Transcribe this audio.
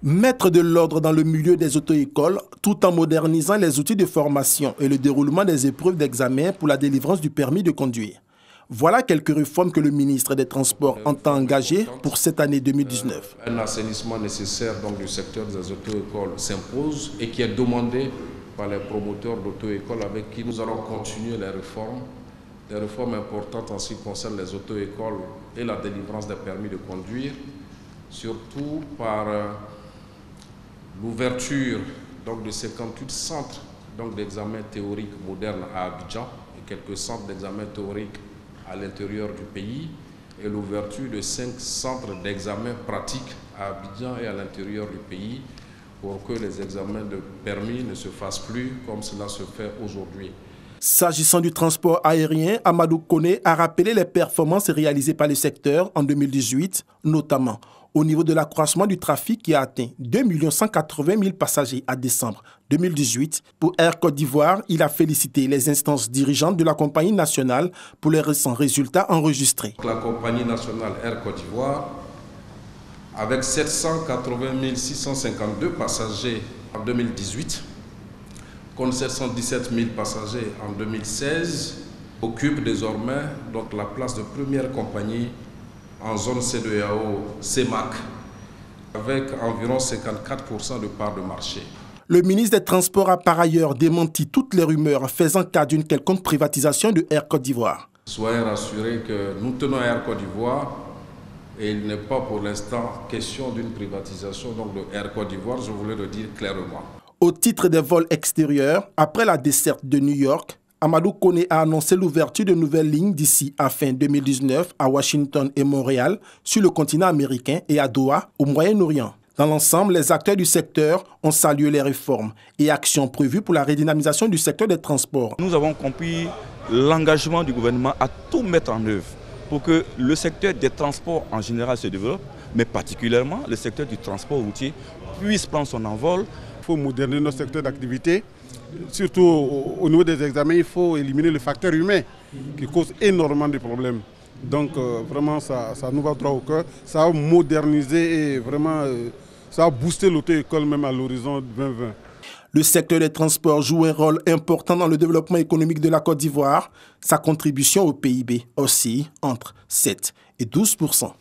Mettre de l'ordre dans le milieu des auto-écoles tout en modernisant les outils de formation et le déroulement des épreuves d'examen pour la délivrance du permis de conduire. Voilà quelques réformes que le ministre des Transports entend engager pour cette année 2019. Un assainissement nécessaire donc, du secteur des auto-écoles s'impose et qui est demandé par les promoteurs d'auto-écoles avec qui nous allons continuer les réformes. Des réformes importantes en ce qui concerne les auto-écoles et la délivrance des permis de conduire, surtout par l'ouverture de 58 centres d'examen théorique modernes à Abidjan et quelques centres d'examen théorique à l'intérieur du pays et l'ouverture de 5 centres d'examen pratiques à Abidjan et à l'intérieur du pays pour que les examens de permis ne se fassent plus comme cela se fait aujourd'hui. S'agissant du transport aérien, Amadou Koné a rappelé les performances réalisées par le secteur en 2018, notamment au niveau de l'accroissement du trafic qui a atteint 2 180 000 passagers à décembre 2018. Pour Air Côte d'Ivoire, il a félicité les instances dirigeantes de la compagnie nationale pour les récents résultats enregistrés. La compagnie nationale Air Côte d'Ivoire, avec 780 652 passagers en 2018, contre 717 000 passagers en 2016, occupe désormais la place de première compagnie en zone CEDEAO CEMAC, avec environ 54% de part de marché. Le ministre des Transports a par ailleurs démenti toutes les rumeurs faisant cas d'une quelconque privatisation de Air Côte d'Ivoire. Soyez rassurés que nous tenons à Air Côte d'Ivoire et il n'est pas pour l'instant question d'une privatisation de Air Côte d'Ivoire, je voulais le dire clairement. Au titre des vols extérieurs, après la desserte de New York, Amadou Koné a annoncé l'ouverture de nouvelles lignes d'ici à fin 2019 à Washington et Montréal, sur le continent américain et à Doha, au Moyen-Orient. Dans l'ensemble, les acteurs du secteur ont salué les réformes et actions prévues pour la redynamisation du secteur des transports. Nous avons compris l'engagement du gouvernement à tout mettre en œuvre pour que le secteur des transports en général se développe, mais particulièrement le secteur du transport routier puisse prendre son envol. Il faut moderniser notre secteur d'activité. Surtout au niveau des examens, il faut éliminer le facteur humain qui cause énormément de problèmes. Donc vraiment, ça nous va droit au cœur. Ça va moderniser et vraiment, ça va booster l'auto-école même à l'horizon 2020. Le secteur des transports joue un rôle important dans le développement économique de la Côte d'Ivoire. Sa contribution au PIB oscille entre 7 et 12%.